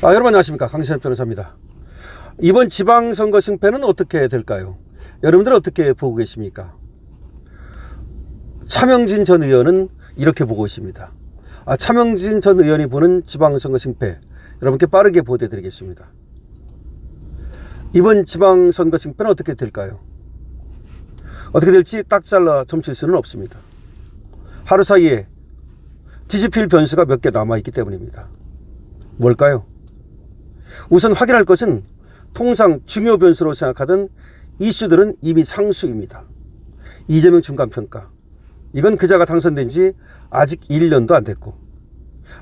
여러분 안녕하십니까, 강신엽 변호사입니다. 이번 지방선거 승패는 어떻게 될까요? 여러분들은 어떻게 보고 계십니까? 차명진 전 의원은 이렇게 보고 있습니다. 차명진 전 의원이 보는 지방선거 승패, 여러분께 빠르게 보도해드리겠습니다. 이번 지방선거 승패는 어떻게 될까요? 어떻게 될지 딱 잘라 점칠 수는 없습니다. 하루 사이에 뒤집힐 변수가 몇 개 남아있기 때문입니다. 뭘까요? 우선 확인할 것은 통상 중요 변수로 생각하던 이슈들은 이미 상수입니다. 이재명 중간평가, 이건 그자가 당선된 지 아직 1년도 안 됐고,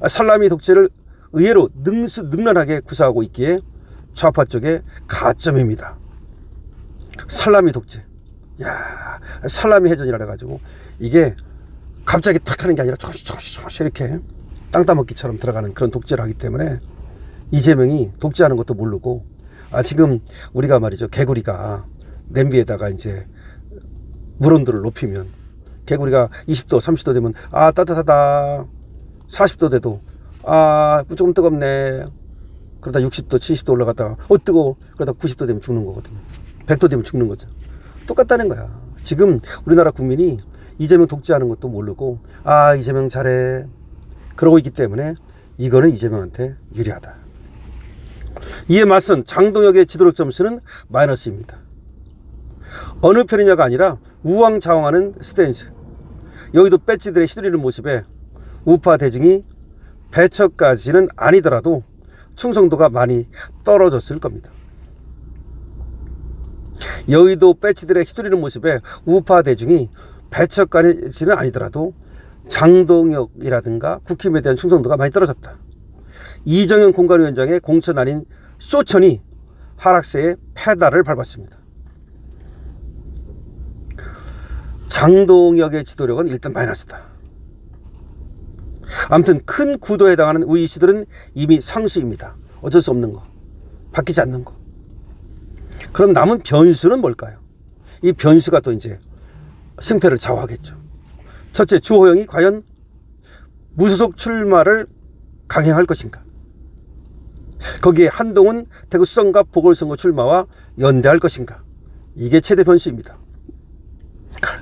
살라미 독재를 의외로 능란하게 구사하고 있기에 좌파 쪽에 가점입니다. 살라미 독재, 살라미 해전이라 해가지고 이게 갑자기 탁 하는 게 아니라 조금씩 이렇게 땅 따먹기처럼 들어가는 그런 독재를 하기 때문에 이재명이 독재하는 것도 모르고, 지금 우리가 말이죠, 개구리가 냄비에다가 이제 물온도를 높이면 개구리가 20도 30도 되면 따뜻하다, 40도 돼도 조금 뜨겁네, 그러다 60도 70도 올라갔다가 뜨거워, 그러다 90도 되면 죽는 거거든요. 100도 되면 죽는 거죠. 똑같다는 거야. 지금 우리나라 국민이 이재명 독재하는 것도 모르고 이재명 잘해 그러고 있기 때문에 이거는 이재명한테 유리하다. 이에 맞선 장동혁의 지도력 점수는 마이너스입니다. 어느 편이냐가 아니라 우왕좌왕하는 스탠스. 여의도 배지들의 휘둘리는 모습에 우파 대중이 배척까지는 아니더라도 충성도가 많이 떨어졌을 겁니다. 여의도 배지들의 휘둘리는 모습에 우파 대중이 배척까지는 아니더라도 장동혁이라든가 국힘에 대한 충성도가 많이 떨어졌다. 이정현 공관위원장의 공천 아닌 쇼천이 하락세에 페달을 밟았습니다. 장동혁의 지도력은 일단 마이너스다. 아무튼 큰 구도에 해당하는 우리 이슈들은 이미 상수입니다. 어쩔 수 없는 거, 바뀌지 않는 거. 그럼 남은 변수는 뭘까요? 이 변수가 또 이제 승패를 좌우하겠죠. 첫째, 주호영이 과연 무소속 출마를 강행할 것인가? 거기에 한동훈 대구 수성갑 보궐선거 출마와 연대할 것인가? 이게 최대 변수입니다.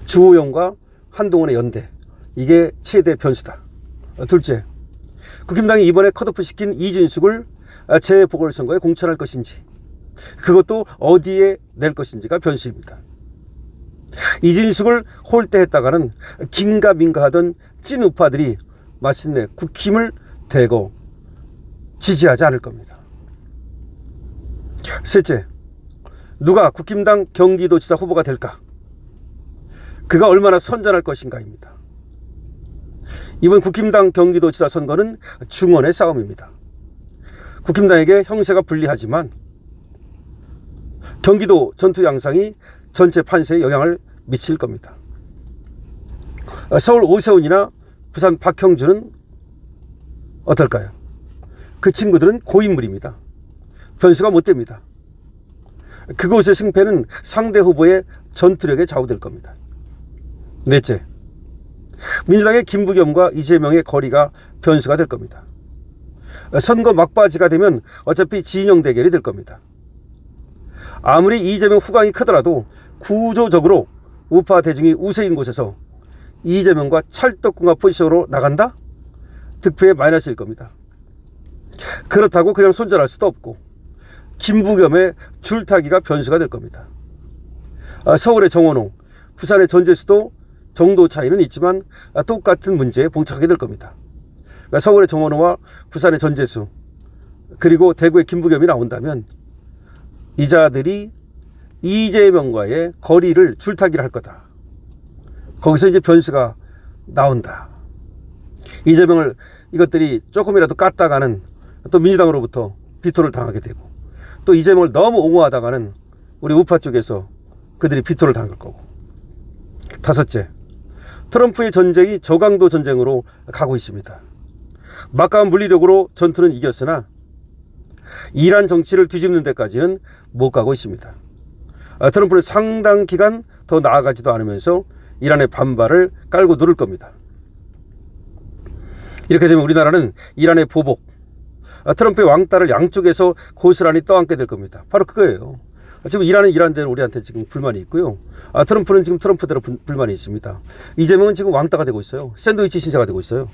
주호영과 한동훈의 연대, 이게 최대 변수다. 둘째, 국힘당이 이번에 컷오프 시킨 이진숙을 재보궐선거에 공천할 것인지, 그것도 어디에 낼 것인지가 변수입니다. 이진숙을 홀대했다가는 긴가민가 하던 찐 우파들이 마침내 국힘을 대거 지지하지 않을 겁니다. 셋째, 누가 국힘당 경기도지사 후보가 될까? 그가 얼마나 선전할 것인가입니다. 이번 국힘당 경기도지사 선거는 중원의 싸움입니다. 국힘당에게 형세가 불리하지만 경기도 전투 양상이 전체 판세에 영향을 미칠 겁니다. 서울 오세훈이나 부산 박형준은 어떨까요? 그 친구들은 고인물입니다. 변수가 못 됩니다. 그곳의 승패는 상대 후보의 전투력에 좌우될 겁니다. 넷째, 민주당의 김부겸과 이재명의 거리가 변수가 될 겁니다. 선거 막바지가 되면 어차피 진영 대결이 될 겁니다. 아무리 이재명 후광이 크더라도 구조적으로 우파 대중이 우세인 곳에서 이재명과 찰떡궁합 포지션으로 나간다? 득표에 마이너스일 겁니다. 그렇다고 그냥 손절할 수도 없고 김부겸의 줄타기가 변수가 될 겁니다. 서울의 정원호, 부산의 전재수도 정도 차이는 있지만 똑같은 문제에 봉착하게 될 겁니다. 서울의 정원호와 부산의 전재수, 그리고 대구의 김부겸이 나온다면 이자들이 이재명과의 거리를 줄타기를 할 거다. 거기서 이제 변수가 나온다. 이재명을 이것들이 조금이라도 깠다가는 또 민주당으로부터 비토를 당하게 되고, 또 이재명을 너무 옹호하다가는 우리 우파 쪽에서 그들이 비토를 당할 거고. 다섯째, 트럼프의 전쟁이 저강도 전쟁으로 가고 있습니다. 막강한 물리력으로 전투는 이겼으나 이란 정치를 뒤집는 데까지는 못 가고 있습니다. 트럼프는 상당 기간 더 나아가지도 않으면서 이란의 반발을 깔고 누를 겁니다. 이렇게 되면 우리나라는 이란의 보복, 트럼프의 왕따를 양쪽에서 고스란히 떠안게 될 겁니다. 바로 그거예요. 지금 일하는 이란대로 우리한테 지금 불만이 있고요. 트럼프는 지금 트럼프대로 불만이 있습니다. 이재명은 지금 왕따가 되고 있어요. 샌드위치 신세가 되고 있어요.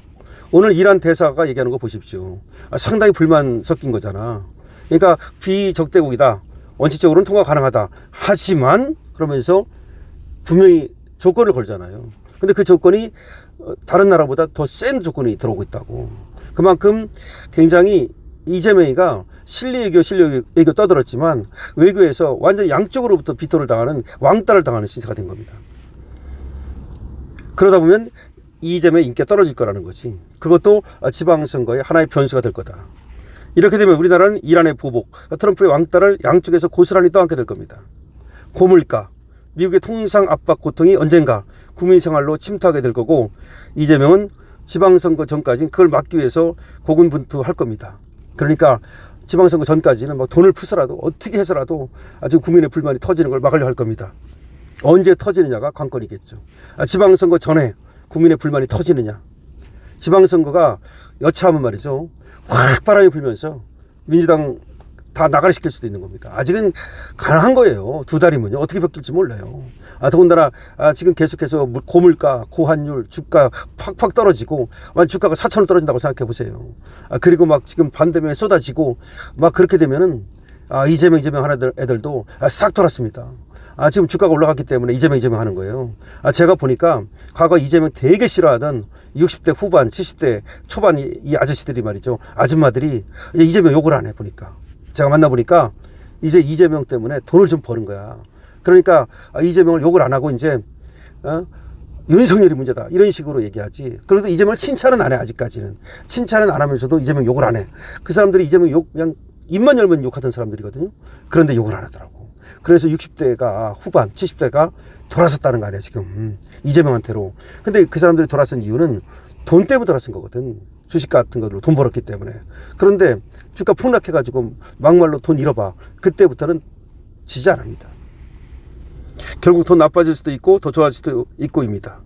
오늘 이란 대사가 얘기하는 거 보십시오. 상당히 불만 섞인 거잖아. 그러니까 비적대국이다. 원칙적으로는 통과 가능하다. 하지만 그러면서 분명히 조건을 걸잖아요. 근데 그 조건이 다른 나라보다 더 센 조건이 들어오고 있다고. 그만큼 굉장히 이재명이가 실리외교 떠들었지만 외교에서 완전히 양쪽으로부터 비토를 당하는 왕따를 당하는 신세가 된 겁니다. 그러다 보면 이재명의 인기가 떨어질 거라는 거지. 그것도 지방선거의 하나의 변수가 될 거다. 이렇게 되면 우리나라는 이란의 보복, 트럼프의 왕따를 양쪽에서 고스란히 떠안게 될 겁니다. 고물가, 미국의 통상 압박 고통이 언젠가 국민 생활로 침투하게 될 거고 이재명은 지방선거 전까지는 그걸 막기 위해서 고군분투할 겁니다. 그러니까 지방선거 전까지는 막 돈을 푸서라도 어떻게 해서라도 아주 국민의 불만이 터지는 걸 막으려 할 겁니다. 언제 터지느냐가 관건이겠죠. 지방선거 전에 국민의 불만이 터지느냐. 지방선거가 여차하면 말이죠. 확 바람이 불면서 민주당 다 나가리 시킬 수도 있는 겁니다. 아직은 가능한 거예요. 2달이면요. 어떻게 바뀔지 몰라요. 더군다나 지금 계속해서 고물가, 고환율, 주가 팍팍 떨어지고 주가가 4,000원 떨어진다고 생각해 보세요. 그리고 막 지금 반대면에 쏟아지고 막 그렇게 되면은 이재명 하는 애들도 싹 돌았습니다. 지금 주가가 올라갔기 때문에 이재명 하는 거예요. 제가 보니까 과거 이재명 되게 싫어하던 60대 후반, 70대 초반 이 아저씨들이 말이죠. 아줌마들이 이제 이재명 욕을 안 해 보니까. 제가 만나보니까 이제 이재명 때문에 돈을 좀 버는 거야. 그러니까 이재명을 욕을 안 하고 이제 윤석열이 문제다 이런 식으로 얘기하지. 그래도 이재명을 칭찬은 안 해. 아직까지는 칭찬은 안 하면서도 이재명 욕을 안 해. 그 사람들이 이재명 욕 그냥 입만 열면 욕하던 사람들이거든요. 그런데 욕을 안 하더라고. 그래서 60대가 후반 70대가 돌아섰다는 거 아니야 지금 이재명한테로. 근데 그 사람들이 돌아선 이유는 돈 때문에 돌아선 거거든. 주식 같은 걸로 돈 벌었기 때문에. 그런데 주가 폭락해가지고 막말로 돈 잃어봐. 그때부터는 지지 안 합니다. 결국 더 나빠질 수도 있고 더 좋아질 수도 있고입니다.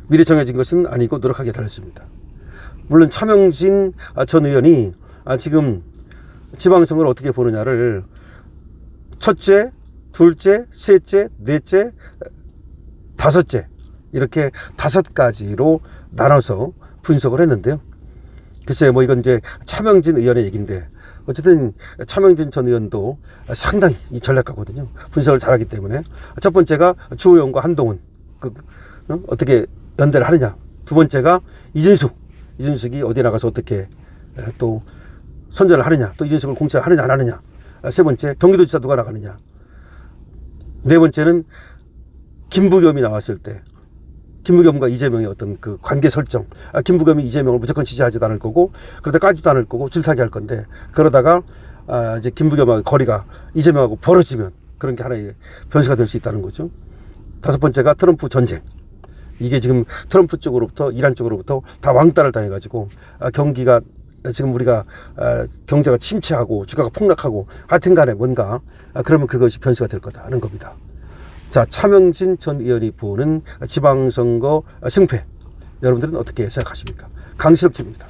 미리 정해진 것은 아니고 노력하게 달렸습니다. 물론 차명진 전 의원이 지금 지방선거를 어떻게 보느냐를 첫째, 둘째, 셋째, 넷째, 다섯째 이렇게 5가지로 나눠서 분석을 했는데요. 글쎄요, 이건 이제 차명진 의원의 얘기인데 어쨌든 차명진 전 의원도 상당히 전략가거든요. 분석을 잘하기 때문에 첫 번째가 주호영과 한동훈 어떻게 연대를 하느냐. 두 번째가 이준숙이 어디 나가서 어떻게 또 선전을 하느냐. 또 이준숙을 공천하느냐 안 하느냐. 세 번째 경기도지사 누가 나가느냐. 네 번째는 김부겸이 나왔을 때 김부겸과 이재명의 어떤 그 관계 설정. 김부겸이 이재명을 무조건 지지하지도 않을 거고, 그러다 까지도 않을 거고, 줄타기 할 건데, 그러다가, 이제 김부겸하고 거리가 이재명하고 벌어지면 그런 게 하나의 변수가 될 수 있다는 거죠. 5번째가 트럼프 전쟁. 이게 지금 트럼프 쪽으로부터, 이란 쪽으로부터 다 왕따를 당해가지고, 경기가 지금 우리가, 경제가 침체하고, 주가가 폭락하고, 하여튼 간에 뭔가, 그러면 그것이 변수가 될 거다 하는 겁니다. 자, 차명진 전 의원이 보는 지방선거 승패. 여러분들은 어떻게 생각하십니까? 강실업 TV입니다.